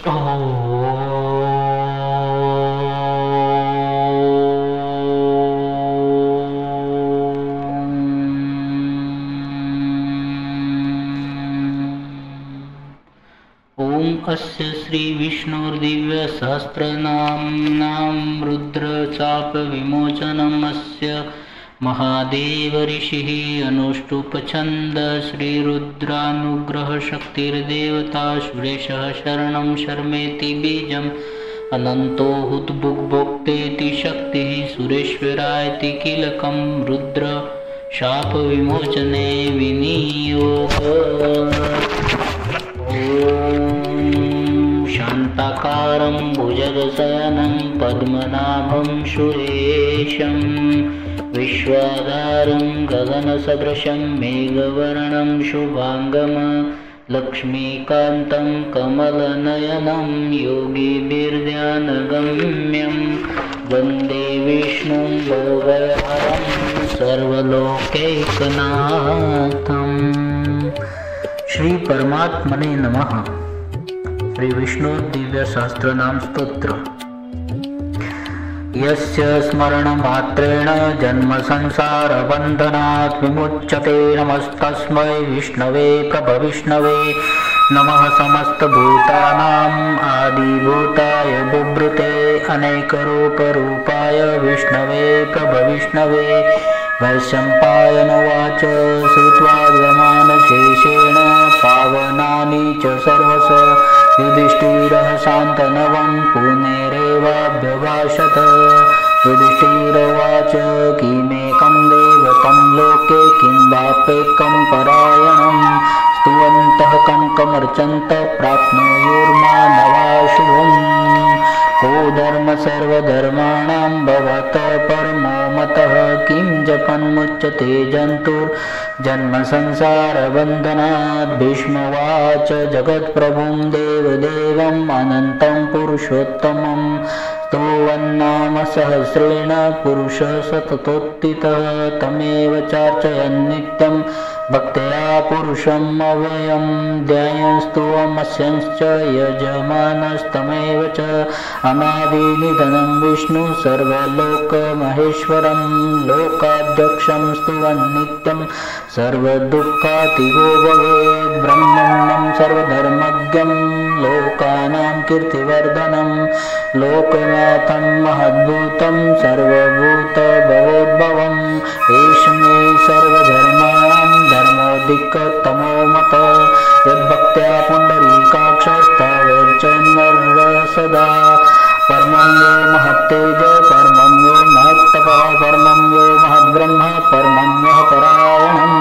ओम अस्य श्री विष्णुर्दिव्य सहस्रनाम्नां रुद्रचाप विमोचनम् अस्य महादेव ऋषिः अनुष्टुप् श्री रुद्रानुग्रह शक्तिर्देवता सुरेशः शरणं शर्मेति बीजम् अनंतो हुतभुग्भोक्तेति शक्तिः सुरेश्वरायति कीलकं रुद्र शाप विमोचने विनियोग। शान्ताकारं भुजगशयनं पद्मनाभं सुरेशं विश्वाधारं गगनसदृशं मेघवर्णं शुभांगं लक्ष्मीकान्तं कमलनयनं योगिभिर्ध्यानगम्यं वन्दे विष्णुं भवभयहरं सर्वलोकैकनाथम्। श्री परमात्मने नमः। श्री विष्णु दिव्य सहस्रनाम स्तोत्र। यस्य स्मरणमात्रेण जन्म संसार बंधनात् विमुच्यते नमस्तस्मै विष्णवे प्रभविष्णवे नमः। समस्तभूतानां आदिभूताय बुभृते अनेकरूपरूपाय विष्णवे प्रभविष्णवे। वैशम्पायनोवाच श्रुत्वा गमानशेषेण पावनानि च सर्वश युधिष्ठिरः शान्तनवं पुनरेवाभ्यभाषत। युधिष्ठिरोवाच किमेकं देवतं लोके किं वाप्येकं परायणं स्तुवन्तः कमर्चन्तः प्राप्नुयुर्मानवा शुभम्। को धर्म सर्वधर्माणां भवतः परमो मतः किं जपन्मुच्यते जन्तुर्जन्म संसारबन्धनात्। भीष्मवाच जगत्प्रभुं देवदेवम् अनन्तं पुरुषोत्तमं स्तुवन्नाम सहस्रेण पुरुषः सततोत्थितः तमेव चार्चयन् नित्यं भक्त्या पुरुषम् अव्ययं। ध्यायस्तुवमस्यंश्च यजमानस्तमेव च अनादिनिधनं विष्णु सर्वलोकमहेश्वरं लोकाध्यक्षं स्तुवन् नित्यं सर्वदुःखातिगो भवेत्। ब्रह्मण्यं सर्वधर्मज्ञं लोकानां कीर्तिवर्धनं लोकनाथं महद्भूतं सर्वभूतभवोद्भवम्। एष मे सर्वधर्माणां धर्मोऽधिकतमो मतः यद्भक्त्या पुण्डरीकाक्षस्तवेर्चन्नरः सदा। परमं यो महत्तेज परमं यो महत्तपः परमं यो महद्ब्रह्म परमं यः परायणं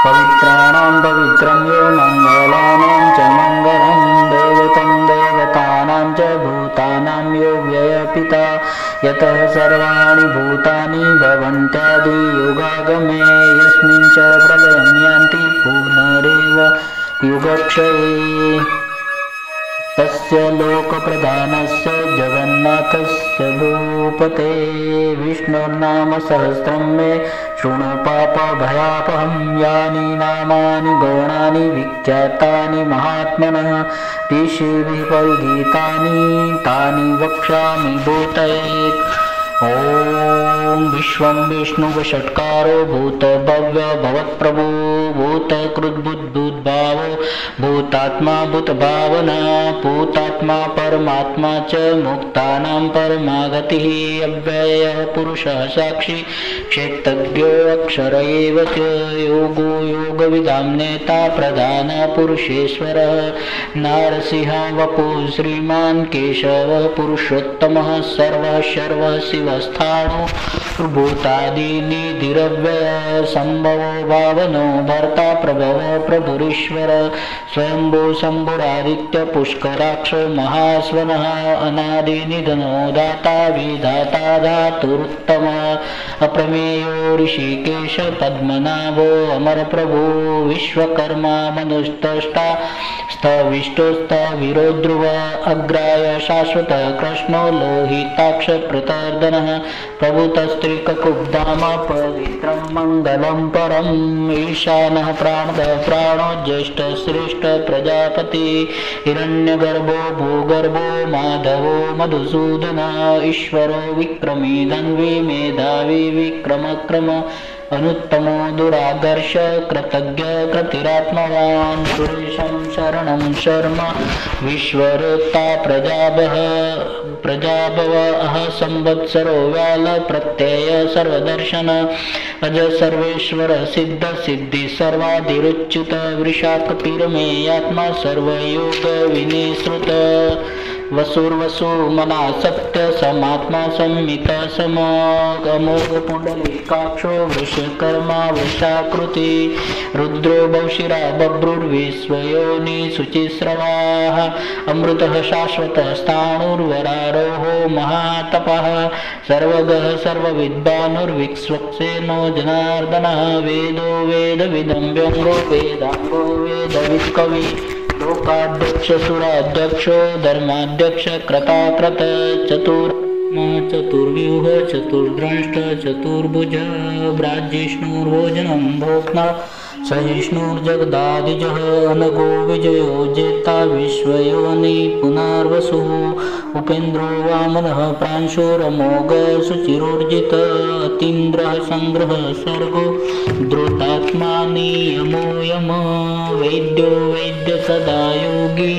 पवित्राणां पवित्रं यो मङ्गलानां च मङ्गलं दैवतं देवतानां च भूतानां यो व्ययपिता यतः सर्वाणि भूतानि भवन्त्यादि युगागमे यस्मिन् च प्रलयं यान्ति पुनरेव युगक्षये। तस्य लोकप्रधानस्य जगन्नाथस्य भूपते विष्णुर्नाम सहस्रं मे शृणु पापभयापहं। यानि नामानि गौणानि विख्यातानि महात्मनः ऋषिभिः परिगीतानि तानि वक्ष्यामि भूतये। ओम विश्वं विष्णुवषट्कारो भूतभव्य भवत्प्रभो भूतकृद्बुद्भुद्भावो भूतात्मा भूतभावना भूतात्मा परमात्मा च मुक्तानां परमागतिः अव्ययः पुरुषः साक्षी क्षेत्रज्ञो अक्षर एव च योगो योगविदां नेता प्रधान पुरुषेश्वरः नारसिंह वपुः श्रीमान् केशवः पुरुषोत्तमः सर्वः शर्वः शिवस्थाणु भूतादिनिधिरव्यय संभवो भावनो भर्ता प्रभवो प्रभुरीश्वर स्वयंभू शंभुरादित्य पुष्कराक्ष महास्वनः अनादिनिधनो दाता विधाता धातुरुत्तम अप्रमेयो ऋषिकेश पद्मनाभो अमरप्रभु विश्वकर्मा मनुष्टष्टा स्थविष्टोस्थविरो ध्रुव अग्राय शाश्वत कृष्णो लोहिताक्ष प्रतर्दन प्रभुतस्त्रिककुब्धाम पवित्रं मङ्गलं परम् ईशानः प्राणदः प्राणो ज्येष्ठश्रेष्ठ प्रजापति हिरण्यगर्भो भूगर्भो माधवो मधुसूदन ईश्वरो विक्रमी धन्वी मेधावी विक्रमक्रम अनुत्तमो दुरादर्श कृतज्ञ कृतिरात्मवान् सुरेशं शरणं शर्म विश्वरूता प्रजाभव अह संवत्सरो व्याल प्रत्यय सर्वदर्शन अज सर्वेश्वर सिद्ध सिद्धि सर्वाधिरुच्युत वृषाकपिरमेयात्मा सर्वयोग विनिसृत वसुर्वसु मना सत्य समात्मा संमित समोघ पुंडलीकाक्षो वृषकर्मा वृषाकृति रुद्रो बहुशिरा बभ्रुर्विश्वयोनि शुचिस्रवाः अमृतः शाश्वतः स्थाणुर्वरारोहो महातपः सर्वगः सर्वविद्वानुर्विक्स्वक्सेनो जनार्दनः वेदो वेदविदं व्यङ्गो वेदाङ्गो वेदवित्कवि लोकाध्यक्ष सुराध्यक्षो धर्माध्यक्ष कृताकृत चतुर्व्यूह चतुर्द्रष्ट चतुर्भुज ब्राजिष्णुर्भोजनं भोक्ता सहिष्णुर्जगदादिजः अनगो विजयो जेता विश्वयोनि पुनर्वसुः उपेन्द्रो वामनः प्रांशुरमोघ सुचिरोर्जित अतीन्द्रः संग्रहः सर्गो द्रुतात्मा नियमो यम वैद्यो वैद्य सदा योगी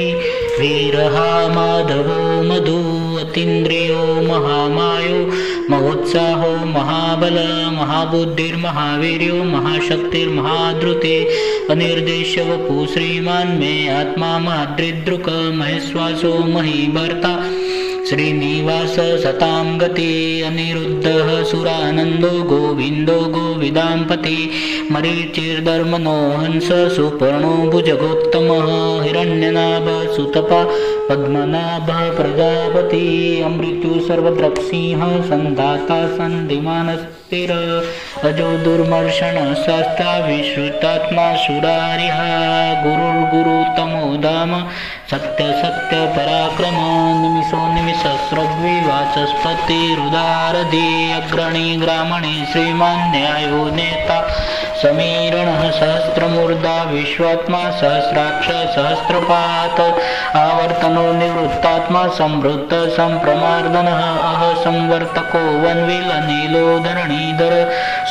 वीरः माधवो मधु अतीन्द्रियो महामायो महोत्साहो महाबल महाबुद्धिर्महावीर्यो महाशक्तिर्महाद्रुते अनिर्देश्य वपु श्रीमान् मे आत्मा महादृदृक महेश्वासो महीभर्ता श्रीनिवास सतां गति अनिरुद्धः सुरानन्दो गोविन्दो गोविदाम्पति मरीचिर्धर्मनो हंस सुपर्णो भुजगोत्तमः हिरण्यनाभ सुतपा पद्मनाभ प्रजापति अमृत्यु सर्वद्रक्सिंह संधाता सन्धिमानस्तिर अजो दुर्मर्षण शास्ता विश्रुतात्मा सुरारिः गुरुर्गुरुतमो धाम सत्य सत्य पराक्रम निमिषो निमिषस्रग्वी वाचस्पतिरुदारधि अग्रणी ग्रामणे श्रीमान् न्यायो नेता समीरणः सहस्रमूर्धा विश्वात्मा सहस्राक्ष सहस्रपात आवर्तनो निवृत्तात्मा संवृत्त संप्रमार्दनः अह संवर्तको वन्विलनीलो धरणीधर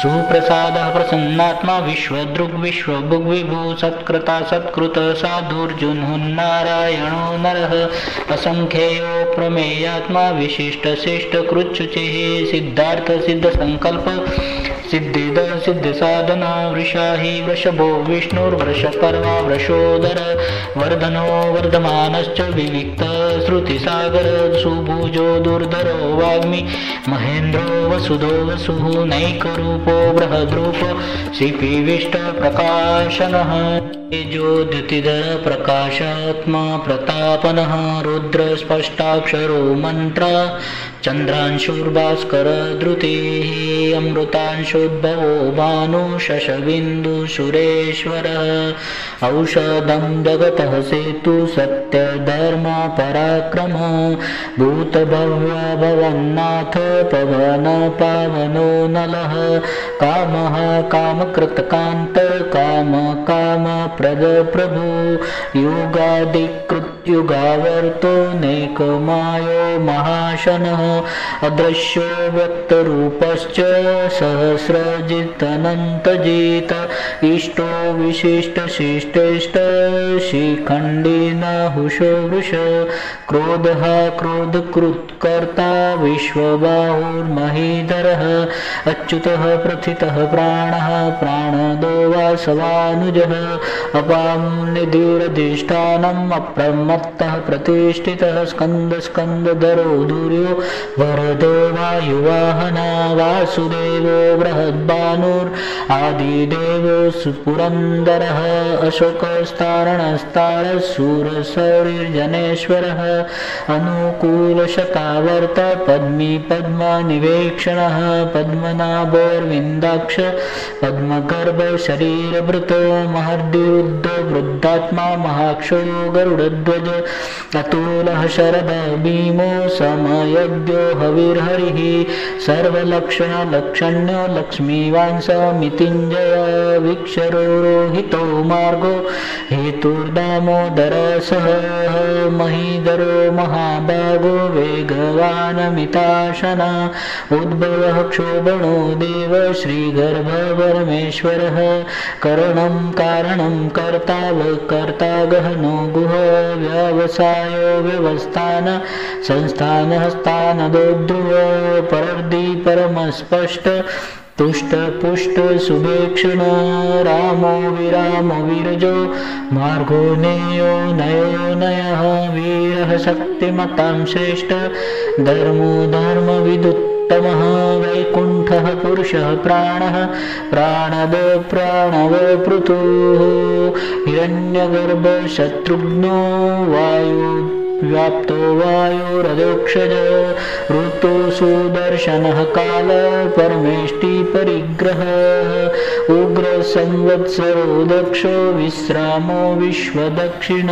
सुप्रसादः प्रसन्नात्मा विश्वदृग् विश्वभुग् विभु सत्कृता सत्कृत साधुर्जुन्हुन्नारायणो नरः असंख्येयो प्रमेयात्मा विशिष्ट शिष्ट कृच्छुचिः सिद्धार्थ सिद्ध संकल्प सिद्धिद सिद्ध साधना वृषाहि वृषभो विष्णुर्वृषपर्वा वृषोदर वर्धनो वर्धमानश्च विविक्त श्रुतिसागर सुभुजो दुर्धरो वाग्मी महेन्द्रो वसुधो वसुः नैकरूपो बृहद्रूप शिपिविष्ट प्रकाशनः तेजोद्युतिधर प्रकाशात्मा प्रतापनः रुद्र स्पष्टाक्षरो मन्त्र चन्द्रांशुर्भास्कर धृतिः अमृतांशोद्भवो भानु शशबिन्दु सुरेश्वरः औषधं जगतः सेतु सत्य धर्म पराक्रम भूतभव्य भवन्नाथ पवन पावनो नलः कामः कामकृतकान्त काम काम प्रद प्रभु युगादिकृत्युगावर्तो नैकमायो महाशनः अदृश्यो व्यक्तरूपश्च सहस्रजितनन्तजित इष्टो विशिष्टशिष्टेष्ट शिखण्डिन हुषो वृष क्रोधः क्रोधकृत्कर्ता विश्वबाहुर्महीधरः अच्युतः प्रथितः प्राणः प्राणदो वासवानुजः अपां निधिरधिष्ठानम् अप्रमत्तः प्रतिष्ठितः स्कन्दधरो धुर्यो वरदो वायुवाहना वासुदेवो बृहद्भानु आदिदेवो पुरन्दरः अशोकस्तारणस्तारशूरशौरिर्जनेश्वरः अनुकूलशतावर्त पद्मी पद्मनिवेक्षणः पद्मनाभोर्विन्दाक्ष पद्मगर्भ शरीरभृत महर्दिरुद्ध वृद्धात्मा महाक्षो गरुडध्वज अतुलः शरद भीमो समयज्ञो हविर्हरिः सर्वलक्षणलक्षण्यो लक्ष्मीवान् समितिञ्जय विक्षरो रोहितो मार्गो हेतुर्दामोदरसः महीधरो महाभागो वेगवानमिताशना उद्भवः क्षोभणो देव श्रीगर्भपरमेश्वरः करणं कारणं कर्ता वकर्ता गहनो गुह व्यवसायो व्यवस्थान संस्थानः स्थानदो ध्रुव परर्दि परमस्पष्ट तुष्ट पुष्ट सुभेक्षण रामो विरामो विरजो मार्गो नेयो नयो नयः वीरः शक्तिमतां श्रेष्ठ धर्मो धर्मविदुत्तमः वैकुण्ठः पुरुषः प्राणः प्राणद प्राणव पृथुः हिरण्यगर्भ शत्रुघ्नो वायु व्याप्तो वायुरदोक्षज ऋतु सुदर्शनः काल परमेष्टि परिग्रह उग्र संवत्सरो दक्षो विश्रामो विश्वदक्षिण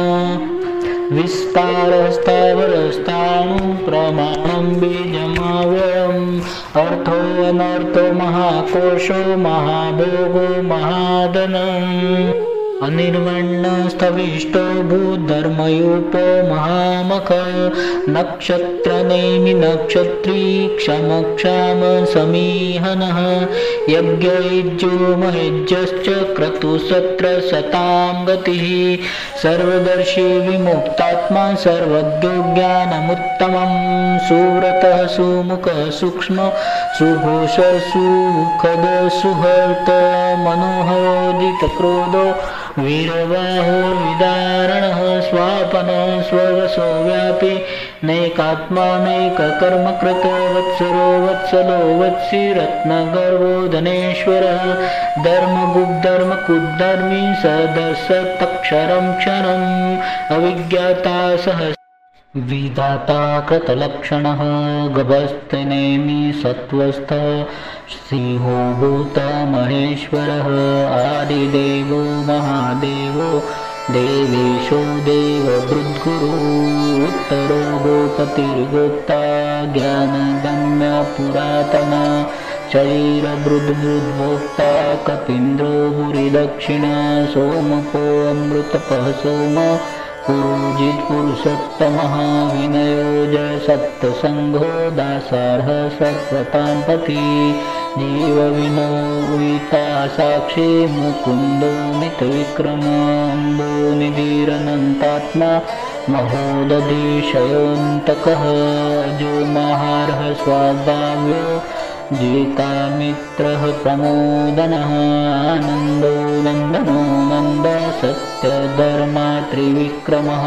विस्तारस्तावरस्ताणु प्रमाणं बीजमाव्ययम् अर्थो अनर्थो महाकोशो महाभोगो महाधनम् अनिर्वण्णस्तविष्टो भूधर्मयूपो महामख नक्षत्रनेमि नक्षत्री क्षमक्षाम समीहनः यज्ञयुज्यो महेज्यश्च क्रतुसत्रशतां गतिः सर्वदर्शी विमुक्तात्मा सर्वज्ञो ज्ञानमुत्तमं सुव्रतः सुमुखः सूक्ष्म सुघोष सुखद सुहृत मनोहरोदितक्रोधो वीरबाहो विदारणः स्वापन स्ववसो व्यापी नैकात्मा नैककर्मकृत वत्सरो वत्सलो वत्सी रत्नगर्भो धनेश्वरः धर्मगुप्धर्मकुद्धर्मी सदसत्तक्षरं क्षरम् अविज्ञाता सह विधाता कृतलक्षणः गभस्तिनेमि सत्त्वस्थ सिंहो भूत महेश्वरः आदिदेवो महादेवो देवेशो देवभृद्गुरु उत्तरो गोपतिर्गोप्ता ज्ञानगम्य पुरातन शरीरभृद्भोक्ता कपीन्द्रो भूरिदक्षिण सोमपो अमृतपः सोम पुरोजित् पुरुषोत्तमः विनयो जय सत्संगो दासार्ह सर्वतां पति जीवविनोविता साक्षी मुकुन्दो मितविक्रमाम्बो निधिरनन्तात्मा महोदधिशयोऽन्तकः जो महार्ह स्वाभाव्यो जितामित्रः प्रमोदनः आनन्दो नन्दनो नन्द सत्यधर्मा त्रिविक्रमः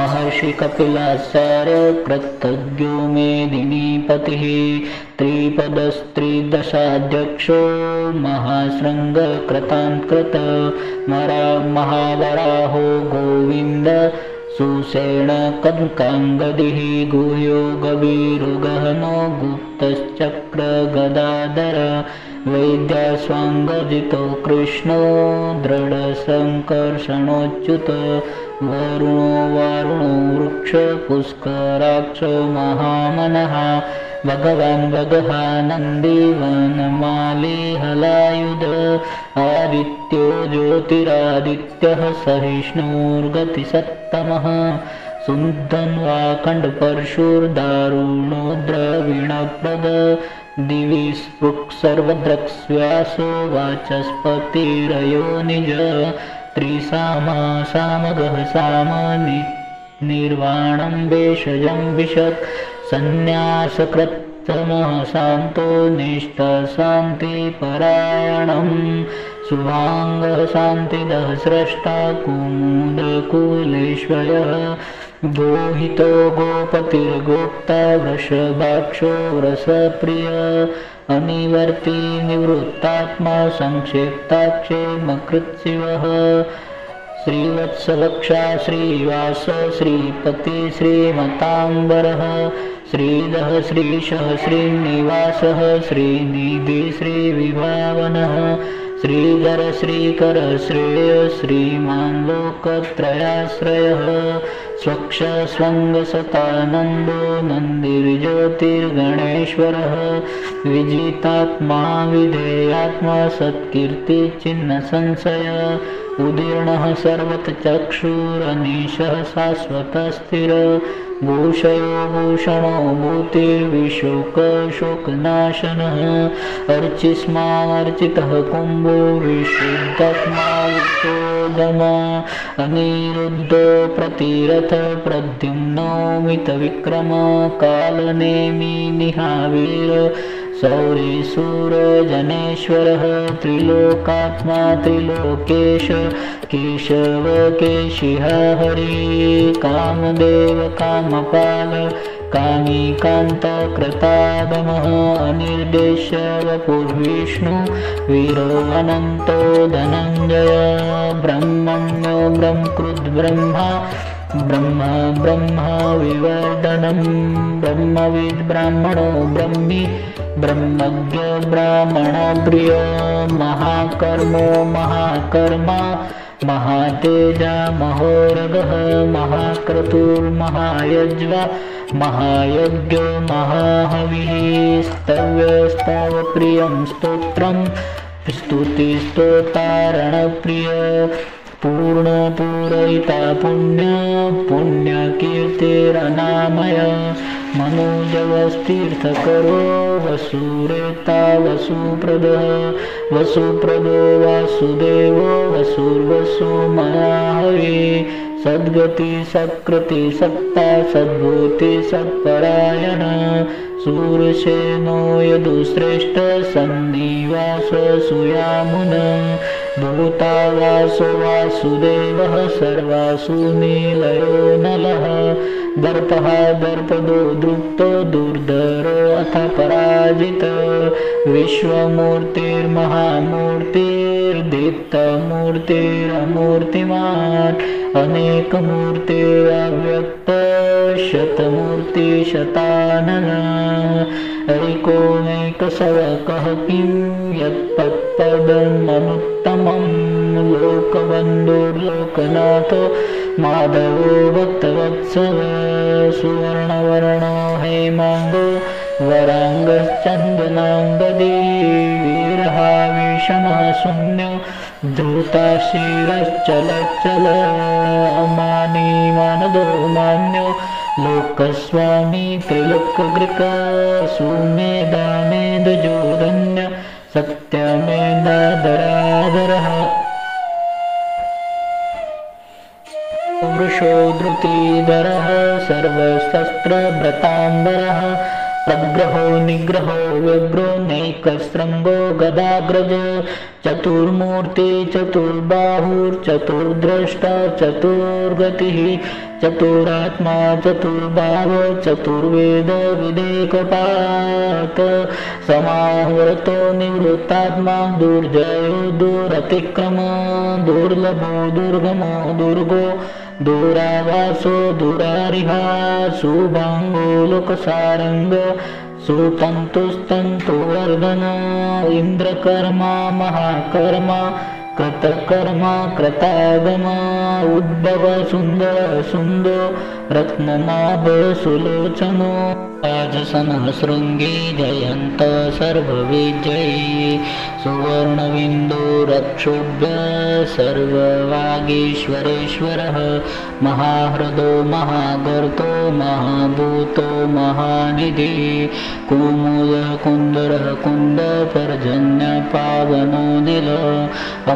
महर्षि कपिलाचार्य कृतज्ञो मेदिनीपतिः त्रिपदस्त्रिदशाध्यक्षो महाशृङ्गकृतान्कृत महावराहो गोविन्द सुषेण कनकाङ्गदिः गुह्यो गभीरो गहनो गुप्तश्चक्र गदाधर वैद्यास्वाङ्गजितो कृष्णो दृढसङ्कर्षणोच्युत वरुणो वारुणो वृक्ष पुष्कराक्ष महामनः भगवान् भगः नन्दी वनमाली हलायुध आदित्यो ज्योतिरादित्यः सहिष्णुर्गतिसत्तमः सुन्दन्वाखण्डपरशुर्दारुणो द्रविणप्रद दिवि स्पृक्सर्वद्रक्स्व्यासो वाचस्पतिरयो निज त्रिसामा सामगः साम निर्वाणं भेषजं विशत् सन्न्यासकृत्तमः शान्तो निष्ठशान्तिपरायणम् शुभाङ्गः शान्तिदः स्रष्टा कुमुदकुलेश्वरः गोहितो गोपतिर्गोप्ता वृषभाक्षो रसप्रिय अनिवर्ती निवृत्तात्मा संक्षेप्ताक्षेमकृत्शिवः श्रीवत्सवक्षा श्रीवास श्रीपति श्रीमताम्बरः श्रीधः श्रीशः श्रीनिवासः श्रीनिधि श्रीविभावनः श्रीधर श्रीकर श्रेय श्रीमान् लोकत्रयाश्रयः स्वक्ष स्वङ्गसतानन्दो नन्दिर्ज्योतिर्गणेश्वरः विजितात्मा विधेयात्मा सत्कीर्तिचिह्न संशय उदीर्णः सर्वतचक्षुरनीशः शाश्वतस्थिर भूषयो भूषणो भूतिर्विशोकशोकनाशनः अर्चिस्मार्चितः कुम्भो विशुद्धात्मा विशोधमा अनिरुद्धो प्रतिरथ प्रद्युम्नो मितविक्रम कालनेमि निहावीर सौरीसूरजनेश्वरः त्रिलोकात्मा त्रिलोकेश केशव केशिः हरि कामदेव कामपाल कामिकान्तकृतागमः अनिर्देश्य वपुर्विष्णु वीरो अनन्तो धनञ्जय ब्रह्मण्यो ब्रह्मकृद्ब्रह्मा ब्रह्म विवर्धनं ब्रह्मविद् ब्राह्मणो ब्रह्मी ब्रह्मज्ञ ब्राह्मणप्रिय महाकर्मो महाकर्मा महातेजा महोरगः महाक्रतुर्महायज्वा महायज्ञो महाहविः स्तव्यस्तवप्रियं स्तोत्रं स्तुतिस्तोतारणप्रिय पूर्णपूरयिता पुण्यकीर्तिरनामय मनोजवस्तीर्थकरो वसुरेता वसुप्रदः वसुप्रदो वासुदेवो वसुर्वसु महाहवे सद्गति सत्कृति सत्ता सद्भूति सत्परायण सूरसेनो यदुश्रेष्ठ सन्निवास सुयामुन भूतावासो वासुदेवः सर्वासु निलयो नलः दर्पः दर्पदो दृप्तो दुर्धरो अथ पराजित विश्वमूर्तिर्महामूर्तिर्दीप्तमूर्तिरमूर्तिमान् अनेकमूर्तिरव्यक्त शतमूर्ति शतानन ऐकोनैकसवकः किं यत्पत्पदमनुत्तमं लोकबन्धुर्लोकनाथो माधवो भक्तवत्सव सुवर्णवर्णो हेमाङ्गो वराङ्गश्चन्दनाङ्गदी वीरः विषमः शून्यो धृताशिरश्चलच्चल अमानी मानदो मान्यो लोकस्वामी त्रिलोकगृक सुमेधामेधजोधन्य सत्यमेधाधराधरः वृषो धृतिधरः सर्वशस्त्रभृताम्बरः प्रग्रहो निग्रहो व्यग्रो नैकशृङ्गो गदाग्रज चतुर्मूर्ति चतुर्बाहुर्चतुर्द्रष्टा चतुर्गतिः चतुरात्मा चतुर्भाव चतुर्वेद विदेकपात समाहृतो निवृत्तात्मा दुर्जयो दुरतिक्रम दुर्लभो दुर्गमो दुर्गो दुरावासो दुरारिहा सुभाङ्गो लोकसारङ्ग सुतन्तुस्तन्तुवर्धन इन्द्रकर्मा महाकर्मा कृतकर्मा कृतागमा उद्भव सुन्दर सुन्दो रत्ननाभ सुलोचनो राजसनः शृङ्गी जयन्त सर्वविजयी सुवर्णबिन्दु रक्षोभ्य सर्ववागीश्वरेश्वरः महाहृदो महागर्तो महाभूतो महानिधि कुमुदः कुन्दरः कुन्दपर्जन्य पावनो निल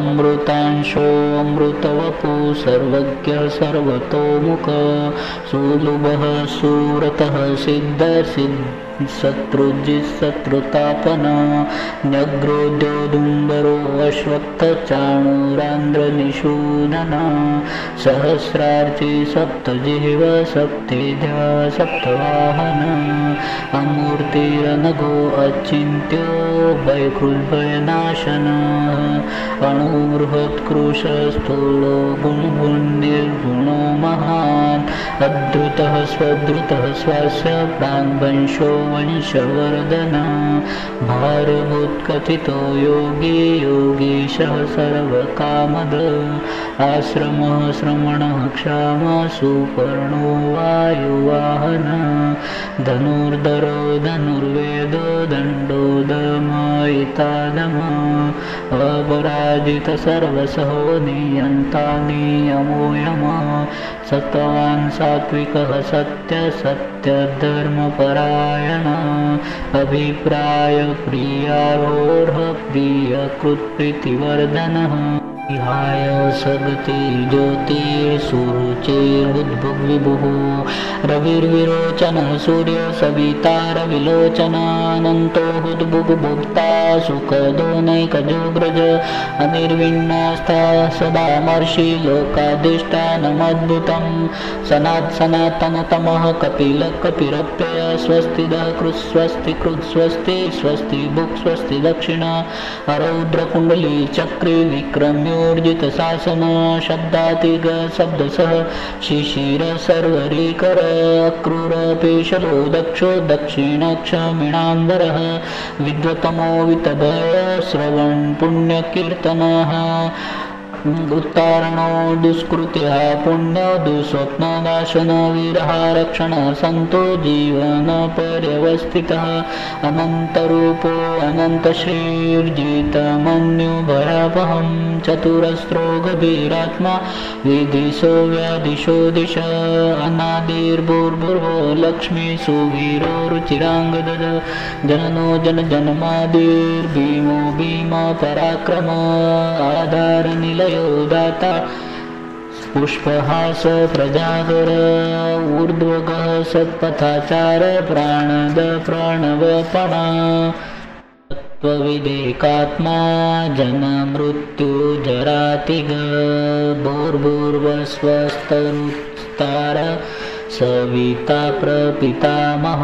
अमृतांशो अमृतवपु सर्वज्ञ सर्वतोमुख सुलभः सुरतः सिद्ध शत्रुजित् शत्रुतापना न्यग्रोद्योदुम्बरो अश्वत्थचाणूरान्द्रनिषूदना सहस्रार्ची सप्तजिह्व सप्तेध्या सप्तवाहना अमूर्तिरनघो अचिन्त्यो वैकृद्भयनाशनः अणुबृहत्कृशस्थूलो गुणगुणनिर्गुणो महान् अद्रुतः स्वद्रुतः स्वस्य प्राङ्वंशो वंशवर्धनः भारभूत्कथितो योगी योगीशः सर्वकामद आश्रमः श्रमणः क्षामः सुपर्णो वायुवाहनः धनुर्धरो धनुर्वेदो दण्डो दमयितादमः अपराजित सर्वसहो नियन्ता नियमो यमः सत्त्वान् सात्विकः सत्यधर्मपरायणः अभिप्राय प्रियारोह प्रियकृत्प्रीतिवर्धनः विहाय सगति ज्योतिर्सुरुचिर्बुद्भुग्विभुः रविर्विरोचनः सूर्य सविता रविलोचनानन्तो हुद्भुग्भुक्ता सुखदो नैकजोग्रज अनिर्विण्णस्था सदामर्षि लोकाधिष्ठानमद्भुतं सनातनतमः कपिलकपिरप्यय स्वस्तिदः कृत्स्वस्ति कृत्स्वस्ति स्वस्ति भुक् स्वस्ति दक्षिणा रौद्रकुण्डली चक्रे विक्रम्योर्जित शासन शब्दातिग शब्दसः शिशिर सर्वरीकर अक्रूर पेशलो दक्षो दक्षिणक्षमिणाम्बरः विद्वतमो वितभय श्रवण पुण्यकीर्तनः उत्तारणो दुष्कृत्यः पुण्य दुःस्वप्ननाशन वीरः रक्षण सन्तो जीवन पर्यवस्थितः अनन्तरूपो अनन्तश्रीर्जितमन्युभयापहं चतुरस्रो गभीरात्मा विदिशो व्यादिशो दिश अनादिर्भूर्भुवो लक्ष्मी सुवीरो रुचिराङ्गद जननो जनजन्मादिर्भीमो भीमा पराक्रम आधारनिलयो दाता पुष्पहास प्रजागर ऊर्ध्वगः सत्पथाचार प्राणद प्रणवपणा तत्त्वविदेकात्मा जनमृत्युजरातिग भूर्भुवस्वस्तरुस्तार सविता प्रपितामह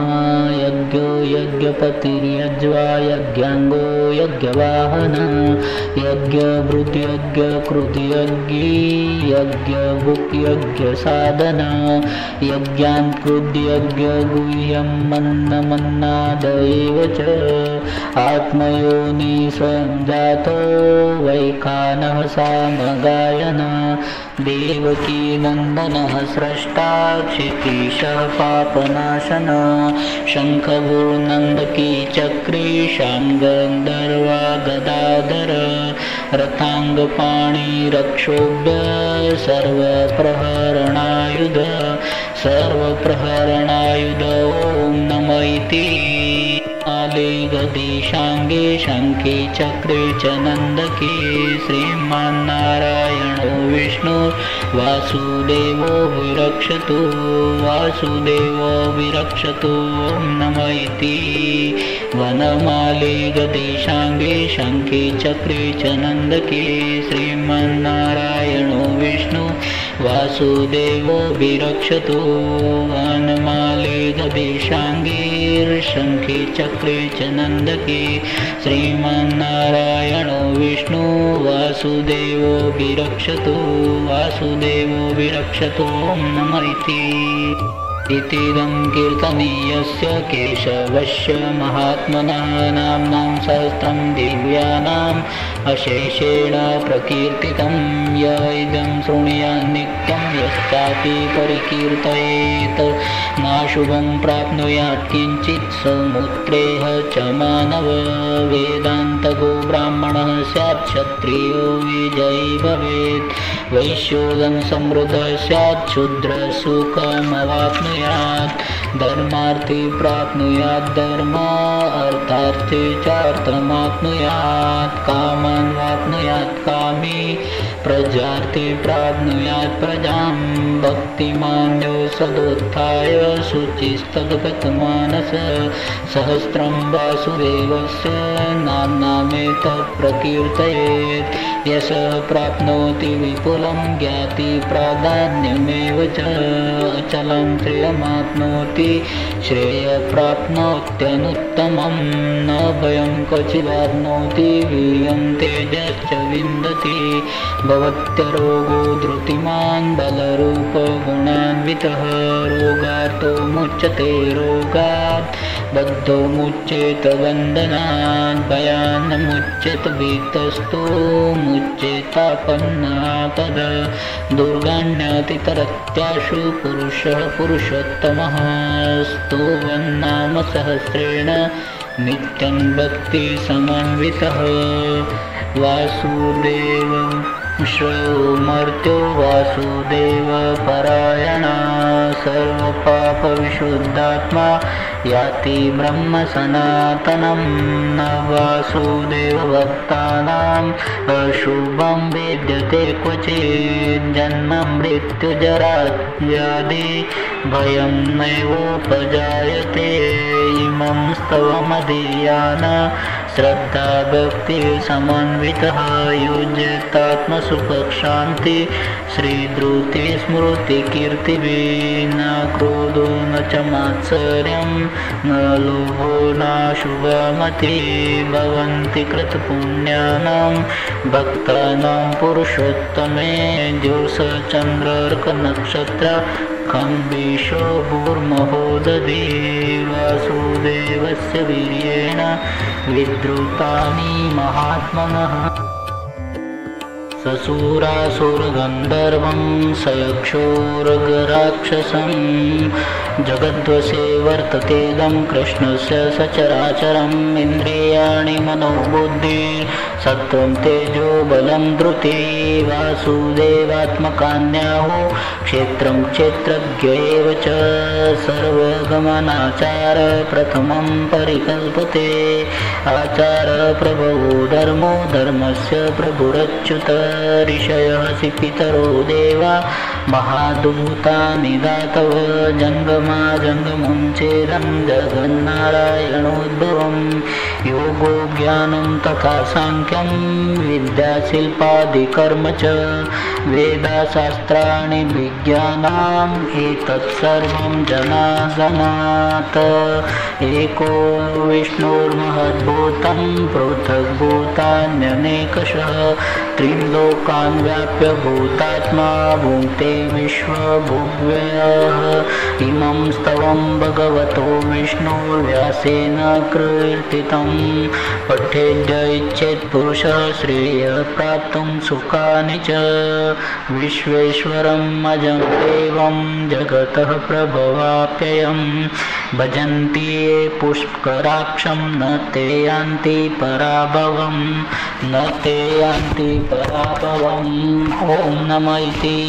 यज्ञो यज्ञपतिर्यज्वा यज्ञाङ्गो यज्ञवाहन यज्ञभृद्यज्ञकृद्यज्ञी यज्ञभुक् यज्ञसाधन यज्ञान्कृद्यज्ञगुह्यं मन्नमन्नाद एव च आत्मयोनि स्वयं जातो वैखानः सामगायन देवकी नन्दनः स्रष्टा क्षितीशः पापनाशन शङ्खभूर्नन्दकी चक्री शाङ्गन्धर्वा गदाधर रथाङ्गपाणि रक्षोभ्य सर्वप्रहरणायुध ॐ नमः इति आले गदीशाङ्गे शङ्खे चक्रे च नन्दके श्रीमान्नारायणो विष्णु वासुदेवो विरक्षतु ॐ नमः इति वनमाले गदीशाङ्गे शङ्खे चक्रे च नन्दके श्रीमान्नारायणो विष्णु वासुदेवो विरक्षतु वनमाले गदीशाङ्गे चक्रे च नन्दके श्रीमान्नारायणो विष्णु वासुदेवो विरक्षतु ॐ नमः इतीदं कीर्तनीयस्य केशवस्य महात्मनः नाम्नां सहस्रं दिव्यानाम् अशेषेण प्रकीर्तितं य इदं शृणुयात् नित्यं यश्चापि परिकीर्तयेत् नाशुभं प्राप्नुयात् किञ्चित् समुत्रेह च मानव वेदान्तगो ब्राह्मणः स्यात् क्षत्रियो विजयी भवेत् वैश्योदं समृद्धः स्यात् शूद्रसुखमवाप्नुयात् धर्मार्थी प्राप्नुयात् धर्म अर्थार्थी चार्थमाप्नुयात् कामान् वाप्नुयात् कामी प्रजार्थे प्राप्नुयात् प्रजां भक्तिमान्यो सदोत्थाय शुचिस्तद्गतमानस सहस्रं वासुदेवस्य नाम्नामेतत् प्रकीर्तयेत् यशः प्राप्नोति विपुलं ज्ञाति प्राधान्यमेव च अचलं श्रेयमाप्नोति श्रेयप्राप्नोत्यनुत्तमं न भयं क्वचिदाप्नोति वीर्यं तेजश्च विन्दति भवत्यरोगो धृतिमान् बलरूपगुणान्वितः रोगार्तो मुच्यते रोगात् बद्धो मुच्येत बन्धनात् भयान् मुच्येत भीतस्तु मुच्येतापन्नापद दुर्गाण्यतितरत्याशु पुरुषः पुरुषोत्तमः स्तुवन्नाम सहस्रेण नित्यं भक्तिसमन्वितः वासुदेव श्रेयोमर्त्यो वासुदेव परायणा सर्वपापविशुद्धात्मा याति ब्रह्म सनातनं न वासुदेव भक्तानाम् अशुभं विद्यते क्वचित् जन्म मृत्युजरा व्याधि भयं नैवोपजायते इमं स्तवमधीयान श्रद्धा भक्ति समन्वितः युज्यतात्मसुखशान्ति श्रीधृति स्मृति कीर्तिभिः न क्रोधो न च मात्सर्यं न लोभो न शुभमति भवन्ति कृतपुण्यानां भक्तानां पुरुषोत्तमे द्योषचन्द्रार्कनक्षत्र खम्बीशो भूर्महोदधी वासुदेवस्य वीर्येण विद्रुतानि महात्मनः ससूरासुरगन्धर्वं सयक्षोरगराक्षसं जगद्वशे वर्ततेदं कृष्णस्य सचराचरम् इन्द्रियाणि मनोबुद्धि सत्त्वं तेजो बलं धृति वासुदेवात्मकान्याहो क्षेत्रं क्षेत्रज्ञ एव च सर्वगमनाचार प्रथमं परिकल्पते आचार प्रभवो धर्मो धर्मस्य प्रभुरच्युत ऋषयः पितरो देवा महादूतानि दातव जङ्गमा जङ्गमं चेदं जगन्नारायणोद्भवं योगो ज्ञानं तथा साङ्ख्यं विद्याशिल्पादिकर्म च वेदशास्त्राणि विज्ञानम् एतत् सर्वं जनार्दनात् एको विष्णुर्महद्भूतं पृथग्भूतान्यनेकशः त्रिलोकान् व्याप्य भूतात्मा भुङ्क्ते विश्वभुग्व्यः इमं स्तवं भगवतो विष्णुर्व्यासेन कीर्तितं पठेद्य इच्छेत् पुरुषः श्रेयः प्राप्तुं सुखानि च विश्वेश्वरम् अजं देवं जगतः प्रभवाप्ययं भजन्ति ये पुष्कराक्षं न ते यान्ति पराभवं न ते यान्ति पराभवम् ॐ नमः इति।